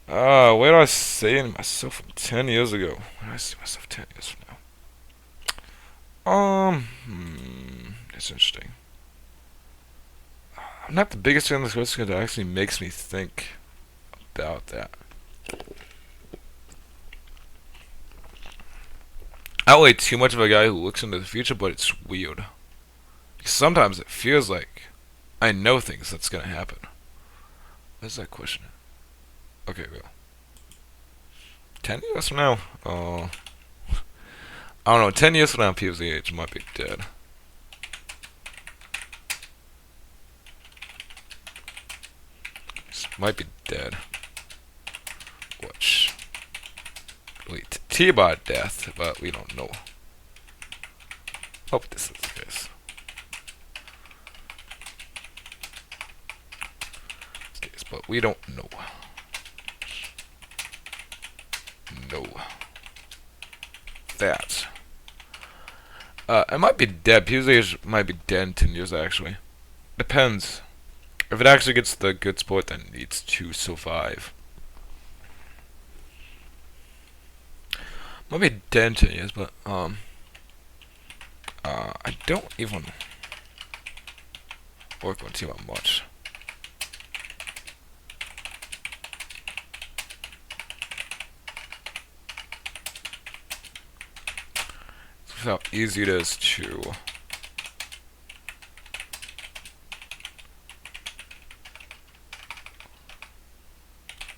Where do I see myself from 10 years ago? Where do I see myself 10 years from now? That's interesting. I'm not the biggest fan of this question because it actually makes me think about that. I don't like too much of a guy who looks into the future, but it's weird. Sometimes it feels like I know things that's gonna happen. What's that question? Okay, well. 10 years from now? I don't know. 10 years from now, pvzh might be dead. Might be dead. Which wait, Tbot death, but we don't know. Hope this is the case. But we don't know. No. That. It might be dead. pvzh might be dead in 10 years, actually. Depends. If it actually gets the good support, then it needs to survive. Might be dead in 10 years, but, I don't even work on too much. It's how easy it is to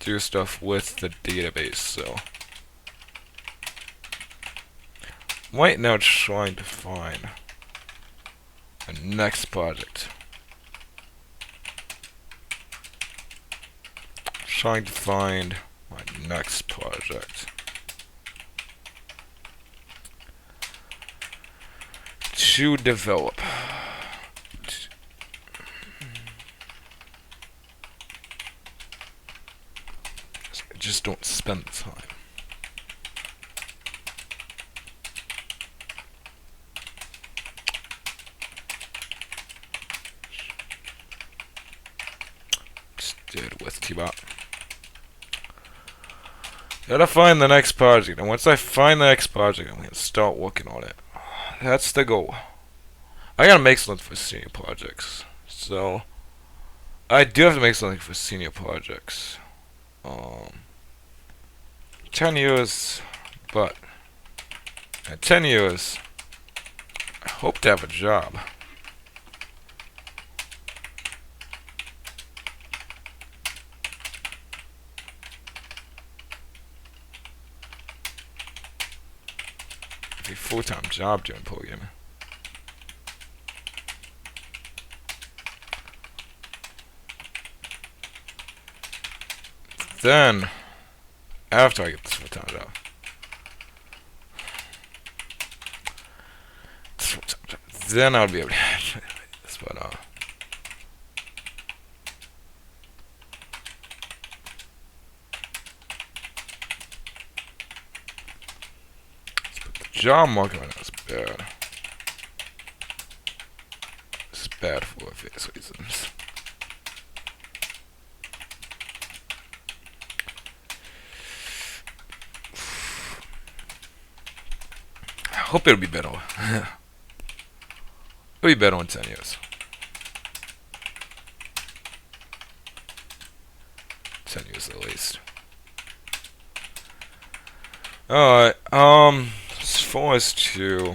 do stuff with the database, so right now trying to find a next project. Trying to find my next project to develop. Just don't spend the time. Just did with Tbot. Gotta find the next project, and once I find the next project, I'm gonna start working on it. That's the goal. I gotta make something for senior projects, so I do have to make something for senior projects. 10 years, but at 10 years, I hope to have a job. A full-time job doing programming. Then, after I get this full-time job, then I'll be able to this, but the job market right now is bad. It's bad for various reasons. I hope it'll be better. It'll be better in 10 years. 10 years at least. Alright, as far as to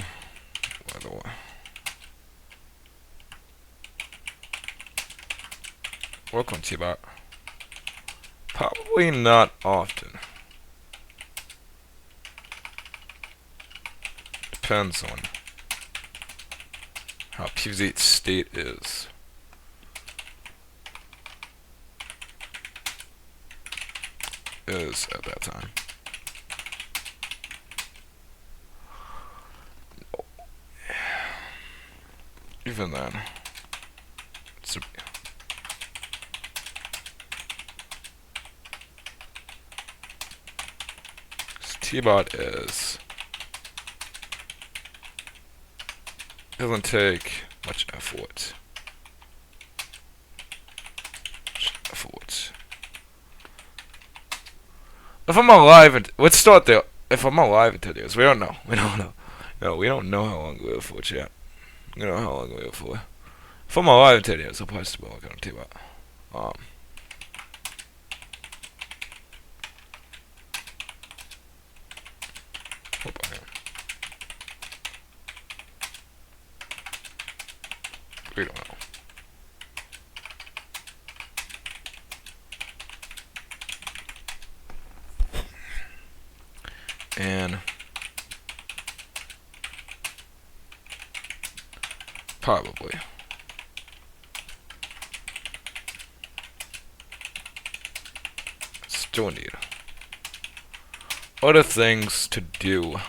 work on Tbot, probably not often. Depends on how pvzh state is. At that time. Even then, it's Tbot doesn't take much effort. If I'm alive, and let's start there. If I'm alive in 10 years, we don't know. We don't know. No, we don't know how long we live for, chat. We don't know how long we live for. If I'm alive in 10 years, I'll probably still work on Tbot. Hope I am. We don't know. And probably still need other things to do.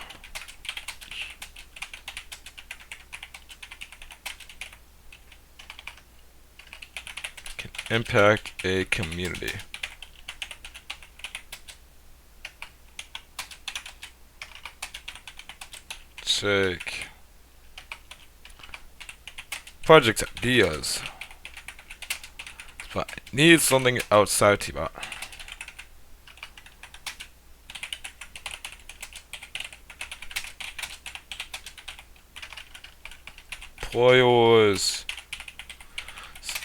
Can impact a community. Check project ideas. But I need something outside Tbot. Employers,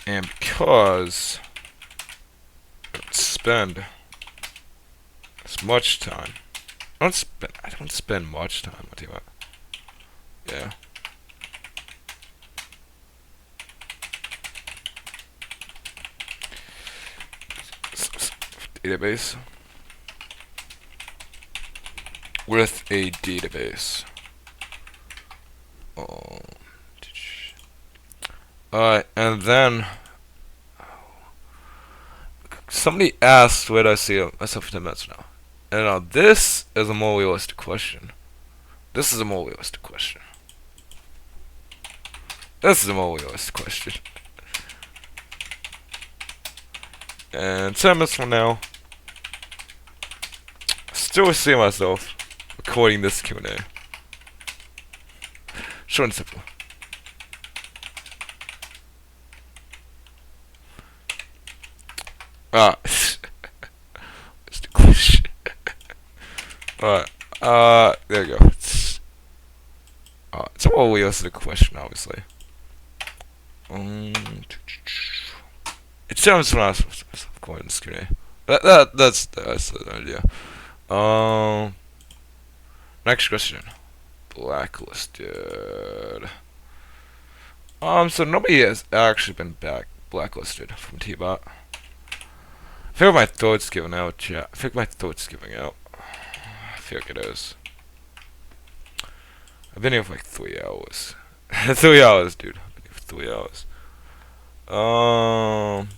and because I don't spend as much time. I don't spend much time on Tbot. Yeah. Database with a database. And then somebody asked where do I see myself in 10 minutes now? And now this is a more realistic question. This is a more realistic question. This is a more realistic question. And 10 minutes from now, I still see myself recording this Q&A. Short and simple. It's the question. Alright, there you go. It's a more realistic question, obviously. It sounds when I was going to Q&A. That's the idea. Next question. Blacklisted. So nobody has actually been blacklisted from Tbot. I feel like my throat's giving out, chat. I feel like my throat's giving out. I feel like it is. I've been here for like 3 hours. 3 hours, dude. I've been here for 3 hours.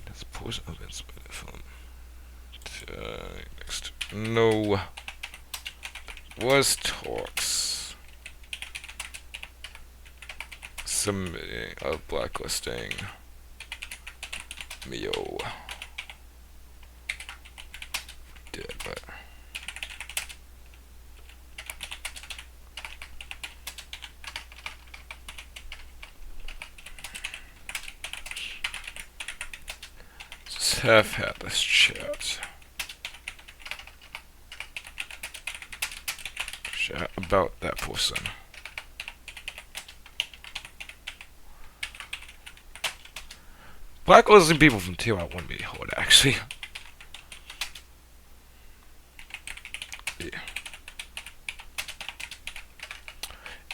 There's a portion of it from next. No. Was talks. Submitting of blacklisting. Mio. Did, but just have had this chat about that person. Blacklisting people from Tbot wouldn't be hard, actually. Yeah.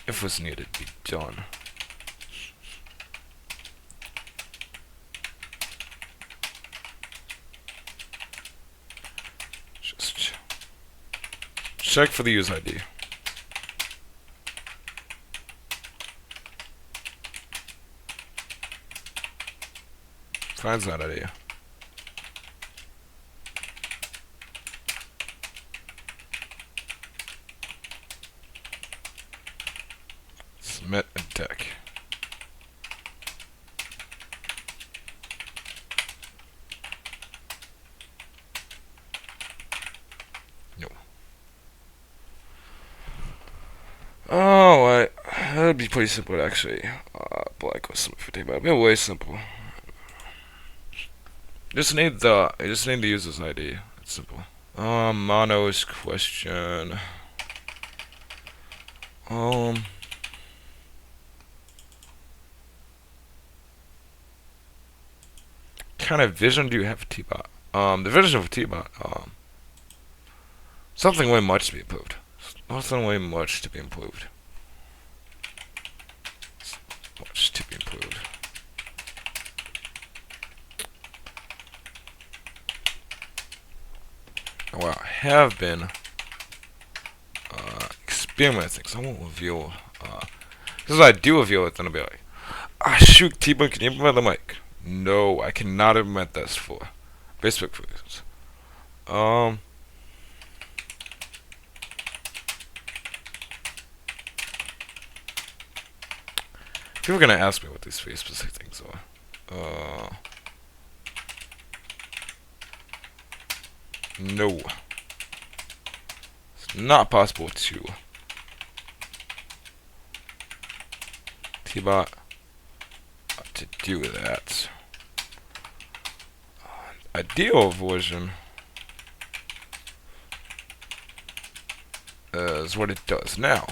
If was needed to be done. Just check for the user ID. Finds that ID. Submit and deck. No. Oh, that'd be pretty simple actually. Blacklist something for Tbot. It'd be way simple. You just need the user's ID. It's simple. Mono's question. Kind of vision do you have for Tbot? The vision for Tbot, something way much to be improved. Something way much to be improved. Much to be improved. Well, I have been experimenting, so I won't reveal. Because I do reveal it, then I'll be like, ah, shoot, T-Bone, can you implement the mic? No, I cannot implement this for Facebook reasons. People are gonna ask me what these three specific things are. No. It's not possible to Tbot to do that. Ideal version is what it does now.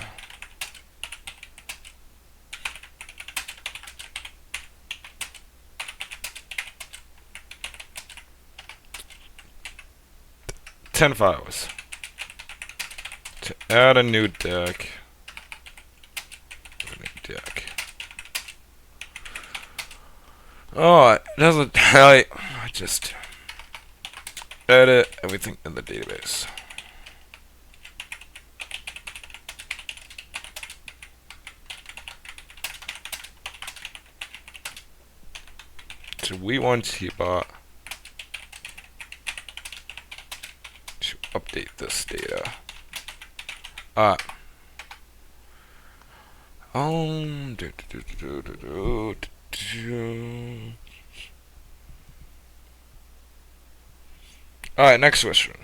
Ten files to add a new deck. Oh, it doesn't. I just edit everything in the database. So we want Tbot to update this data. Alright, next question.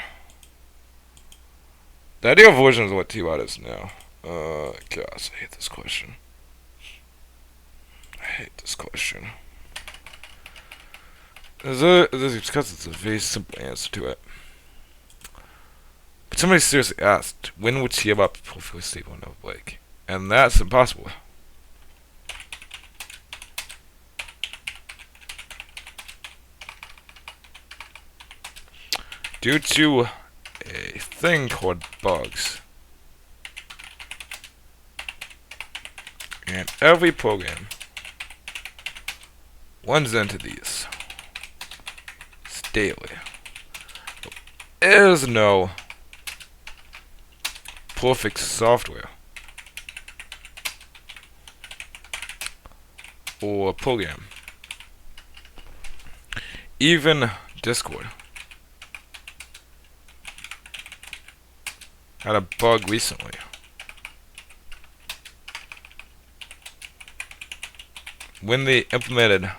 The ideal version is what Tbot is now. Gosh, I hate this question. I hate this question. Because it's a very simple answer to it. But somebody seriously asked, when would Tbot be perfectly stable and never break? And that's impossible. Due to a thing called bugs. And every program runs into these daily. There is no perfect software or program. Even Discord had a bug recently. When they implemented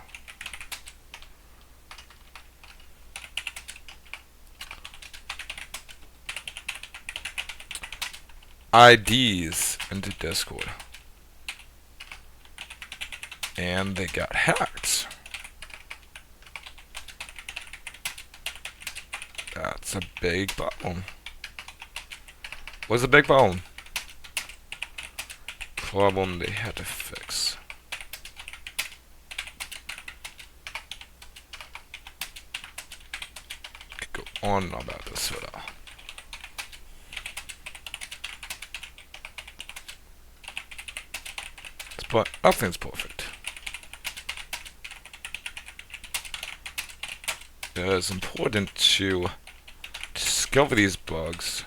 IDs into Discord, and they got hacked. That's a big problem. What's the big problem? Problem they had to fix. Could go on about this for now. But nothing's perfect. It is important to discover these bugs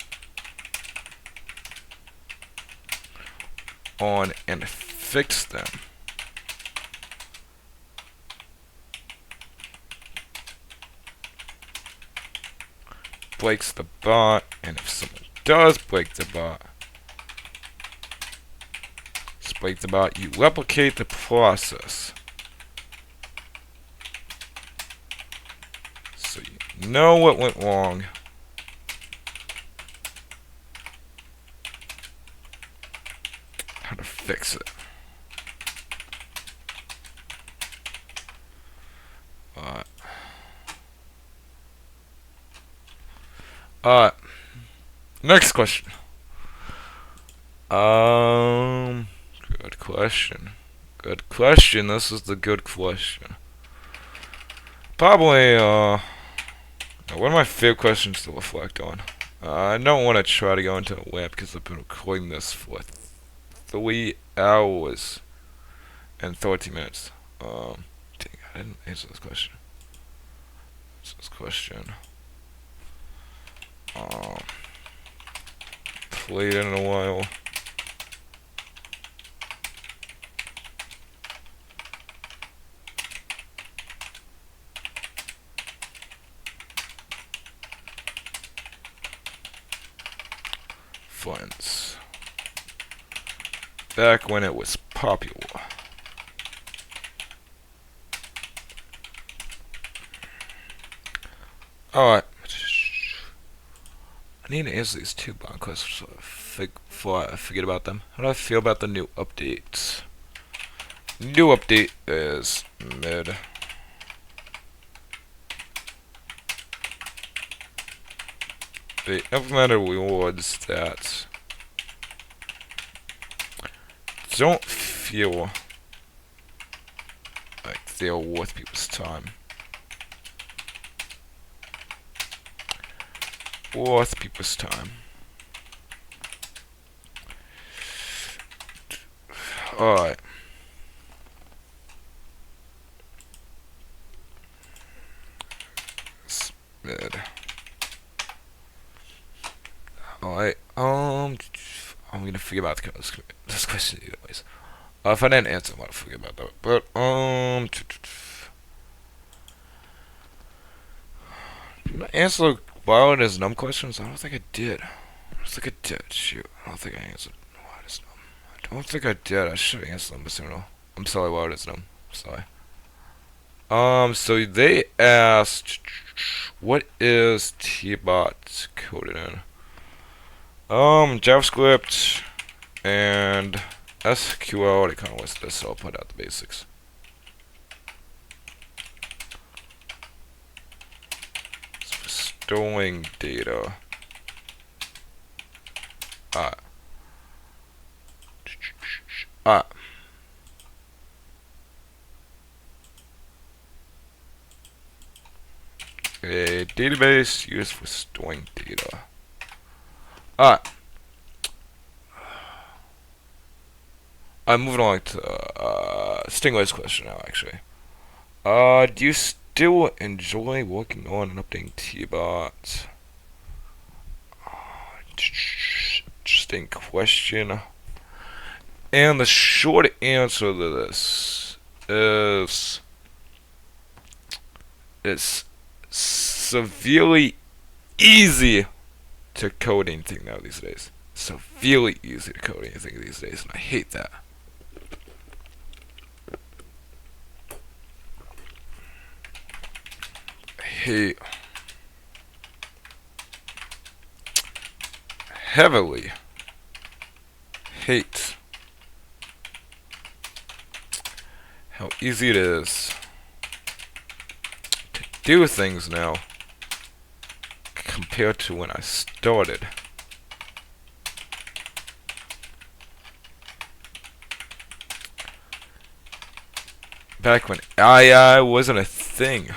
on and fix them. Breaks the bot, and if someone does break the bot, you replicate the process. So you know what went wrong. How to fix it. Alright. Next question. Good question. Good question. This is the good question. Probably, one of my favorite questions to reflect on. I don't want to try to go into a rant because I've been recording this for 3 hours and 30 minutes. Dang, I didn't answer this question. This question. Played it in a while. Friends. Back when it was popular. Alright. I need to answer these 2 bond questions before I forget about them. How do I feel about the new updates? New update is mid. They implemented rewards that don't feel like they're worth people's time. Worth people's time. Alright. Mid. Alright, I'm gonna forget about this question anyways. If I didn't answer, I'm gonna forget about that. But, did I answer wild as numb questions? I don't think I did. I don't think I did. Shoot, I don't think I answered wild as numb. I don't think I did. I should have answered them, but no. I'm sorry, wild as numb. Sorry. So they asked, what is Tbot coded in? JavaScript and SQL. They kind of listed this, so I'll put out the basics. Storing data. A database used for storing data. I'm moving on to Stingray's question now, actually. Do you still enjoy working on and updating Tbot? Interesting question. And the short answer to this is it's severely easy to code anything now these days. Severely easy to code anything these days, and I hate that. Heavily hate how easy it is to do things now compared to when I started. Back when AI wasn't a thing.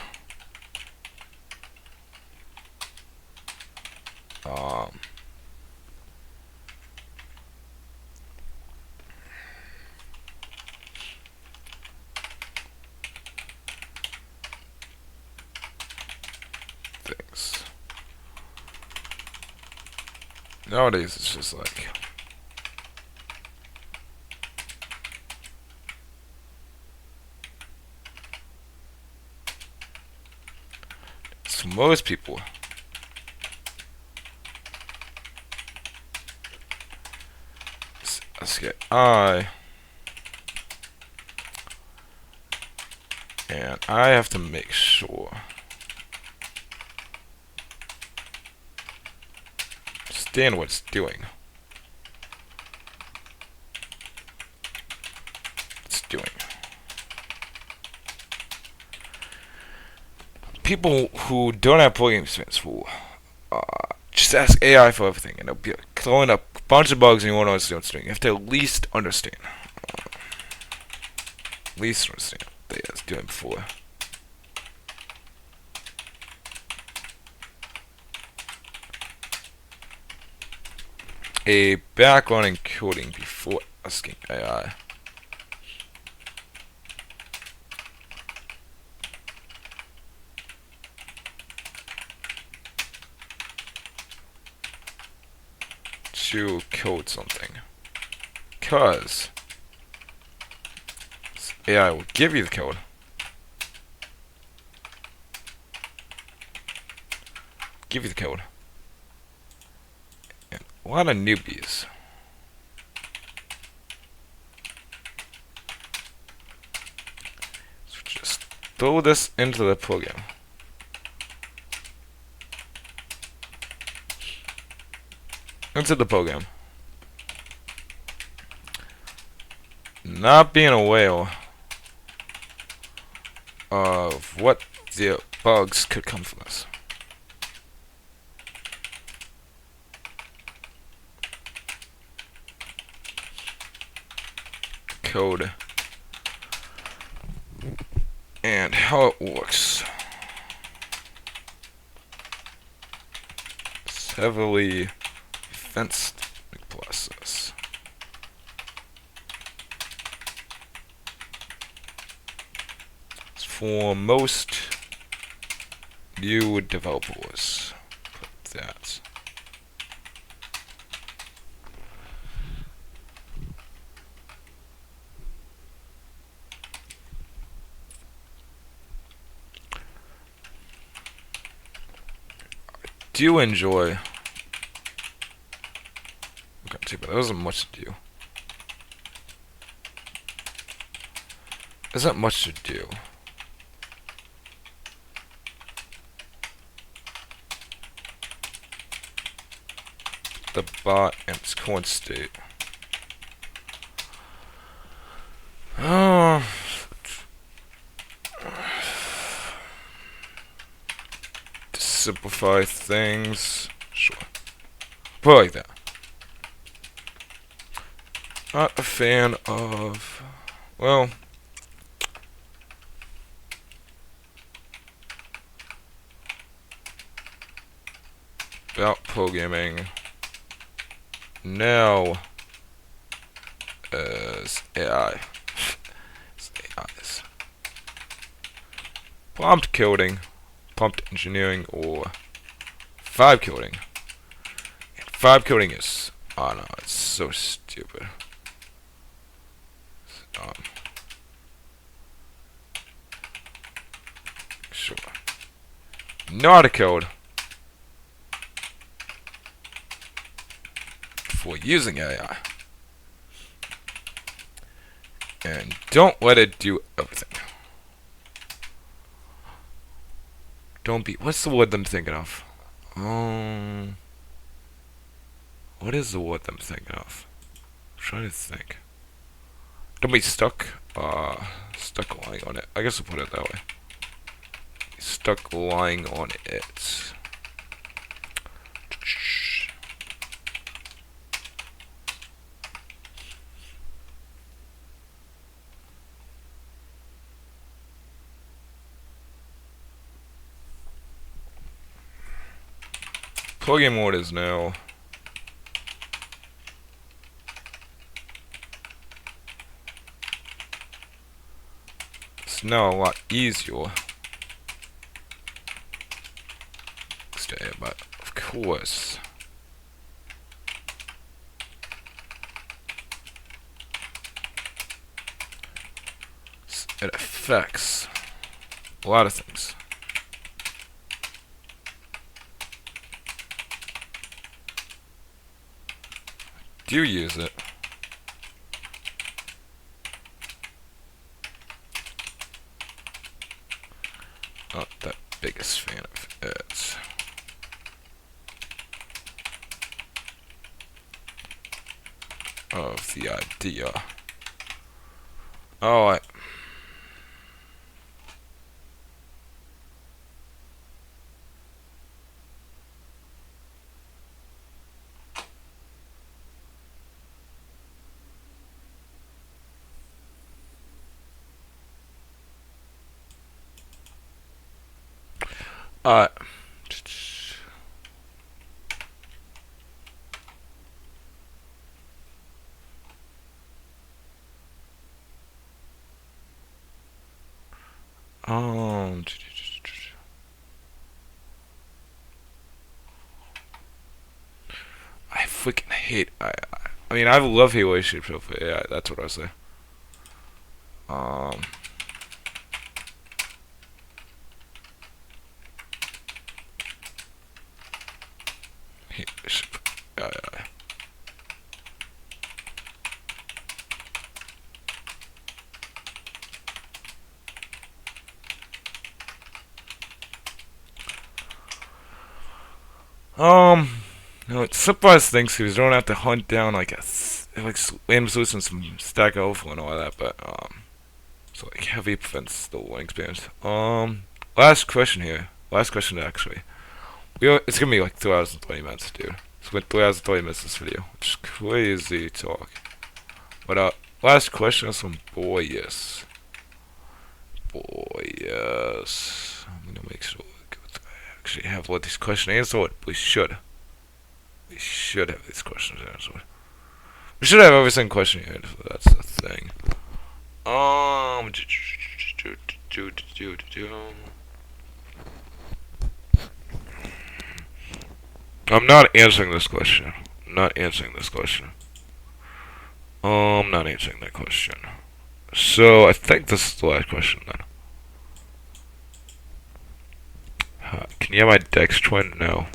Things. Nowadays it's just like so most people let's get and I have to make sure understand what it's doing. It's doing. People who don't have programming experience will just ask AI for everything, and it'll be throwing up a bunch of bugs, and you won't understand what it's doing. You have to at least understand. At least understand what AI is doing before. A background encoding before asking AI. To code something, because AI will give you the code, and a lot of newbies so just throw this into the program. Into the program. Not being aware of what the bugs could come from this. Code and how it works. It's heavily fenced process. For most new developers, put that. I do enjoy. But there isn't much to do. There's not much to do. The bot and its current state. Oh. To simplify things. Sure. Put it like that. Not a fan of, well, about programming now as AI. As AIs. Prompt coding, prompt engineering, or vibe coding. And vibe coding is, oh no, it's so stupid. Sure. Know how to code for using AI. And don't let it do everything. Don't be, what's the word I'm thinking of? What is the word I'm thinking of? I'm trying to think. Don't be stuck. Stuck lying on it. I guess we'll put it that way. Stuck lying on it. Plugin mode is now a lot easier. But of course, it affects a lot of things. Do you use it? Not that biggest fan of it. Of the idea. Oh, Uh, um, I freaking hate. I mean, I love hate relationships. So yeah, that's what I say. Um, hate relationship. Yeah. No, it's surprise things because you don't have to hunt down like like random solutions from Stack Overflow and all that, but so like heavy prevents the winning experience. Last question here. Last question actually. It's gonna be like 3 hours and 20 minutes, dude. It's been 3 hours and 20 minutes this video, which is crazy talk. But last question is from Boyus. Boyus. I'm gonna make sure I actually have what these questions answered. We should. We should have these questions answered. We should have every single question here. That's the thing. I'm not answering this question. I'm not answering this question. I'm not answering that question. So I think this is the last question then. Can you have my Dex twin? No.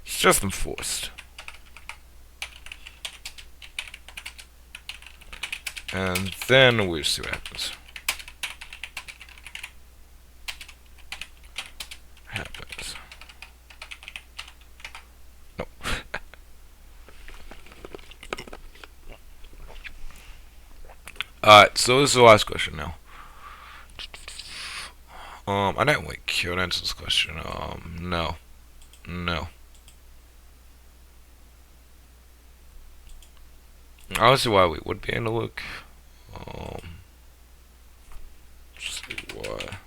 It's just enforced. And then we'll see what happens. No. Alright, so this is the last question now. I didn't wait Q to answer this question. No. No. I don't see why we would be in the look. Let's see why.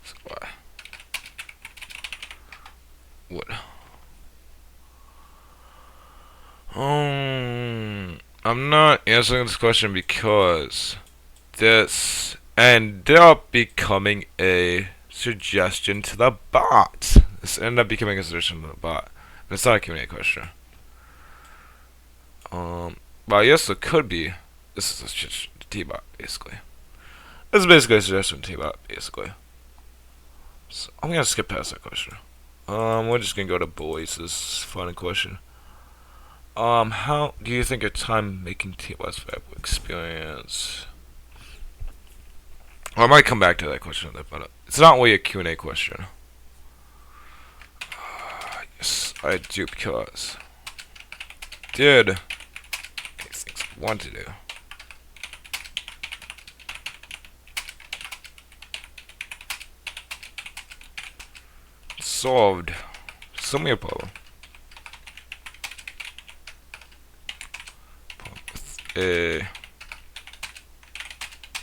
So why? What? I'm not answering this question because this ended up becoming a suggestion to the bot. This ended up becoming a suggestion to the bot. But it's not a Q&A question. Well, yes, it could be. This is a suggestion to Tbot, basically. This is basically a suggestion to Tbot, basically. So I'm gonna skip past that question. We're just gonna go to boys. This final question. How do you think your time making Tbot's valuable experience? Well, I might come back to that question, but it's not really a Q&A question. Yes, I do because did these things I want to do. Solved some weird problem. With a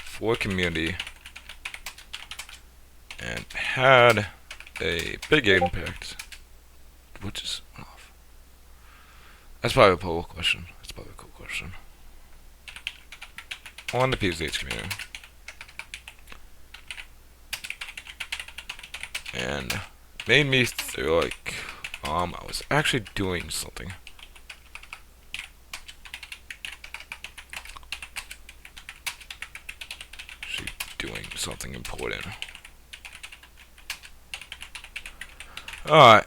for community and had a big impact, which is off. That's probably a cool question. That's probably a cool question. On the pvzh community. And made me feel like I was actually doing something. Actually doing something important. Alright.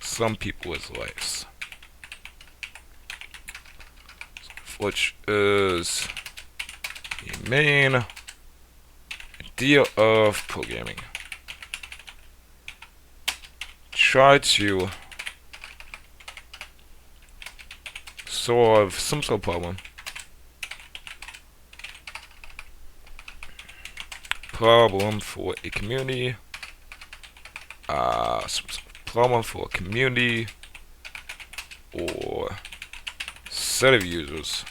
Some people's lives. Which is the main idea of programming. Try to solve some sort of problem. Problem for a community. Some sort of problem for a community or set of users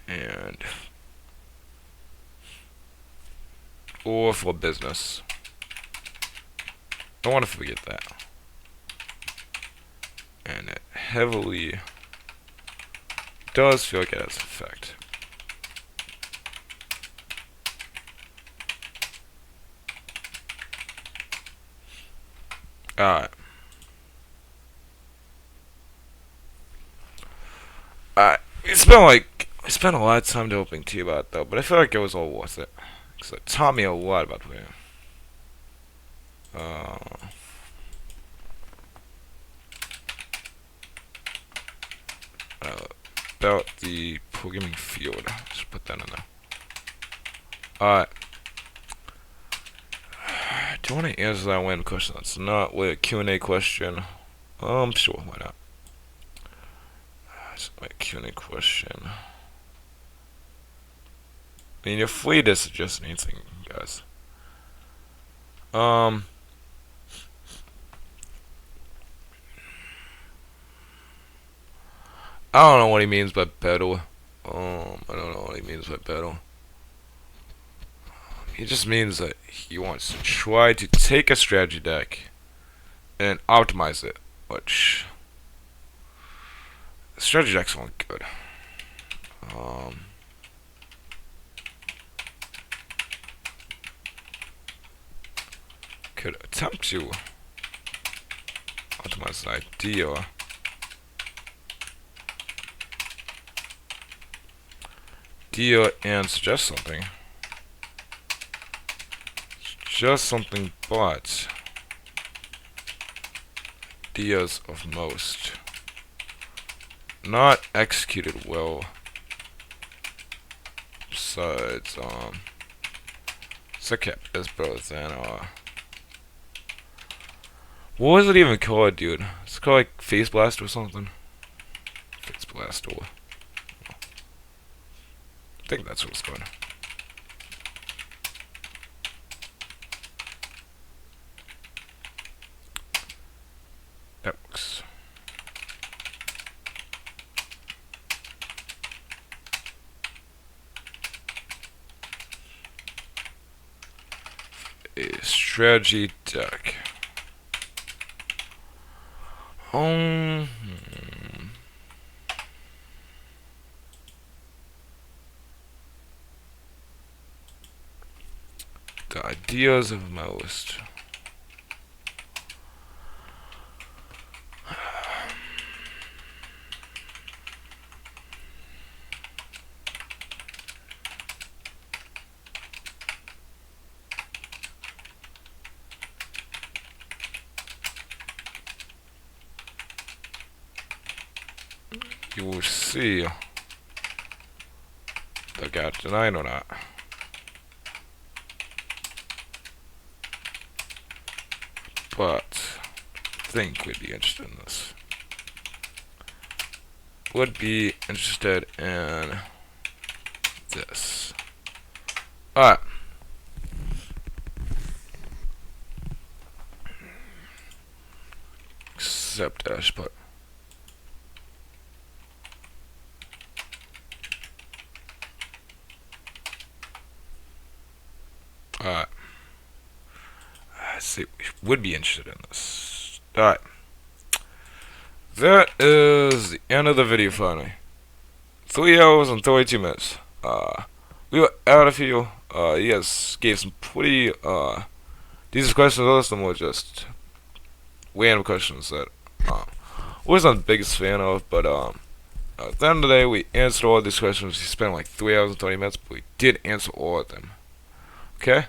and or for business. Don't want to forget that. And it heavily does feel like it has effect. Alright. We spent a lot of time developing Tbot though, but I feel like it was all worth it. Because it taught me a lot about playing. About the programming field. Just put that in there. Alright. Do you want to answer that random question? That's not a Q&A question. Sure, why not? It's my Q&A question. I mean, you're free to suggest anything, guys. I don't know what he means by battle. I don't know what he means by battle. He just means that he wants to try to take a strategy deck and optimize it, which strategy decks aren't good. Could attempt to optimize an idea and suggest something. Just something, but ideas of most not executed well. Besides, Secap is better than what was it even called, dude? It's called like Face Blast or something. Face Blast or I think that's what it's called. That works. A strategy deck. The ideas of most. You will see if I got denied or not. But I think we'd be interested in this. Would be interested in this. Alright. Except dash, but alright. I see, we would be interested in this. Alright. That is the end of the video finally. 3 hours and 32 minutes. We were out of here. You guys gave some pretty decent questions. Most of them were just random questions that I wasn't the biggest fan of, but at the end of the day, we answered all these questions. We spent like 3 hours and 30 minutes, but we did answer all of them. Okay?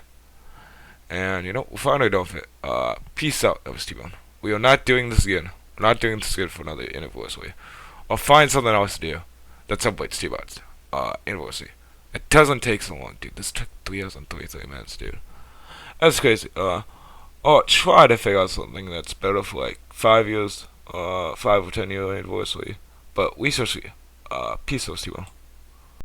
And you know, we're finally done with it. Peace out. That was Tbot. We are not doing this again. We're not doing this again for another anniversary. I'll find something else to do that celebrates Tbot's anniversary. It doesn't take so long, dude. This took 3 hours and 33 minutes, dude. That's crazy. I'll try to figure out something that's better for like 5 years, 5 or 10 year anniversary. But we shall see. Peace out, Tbot.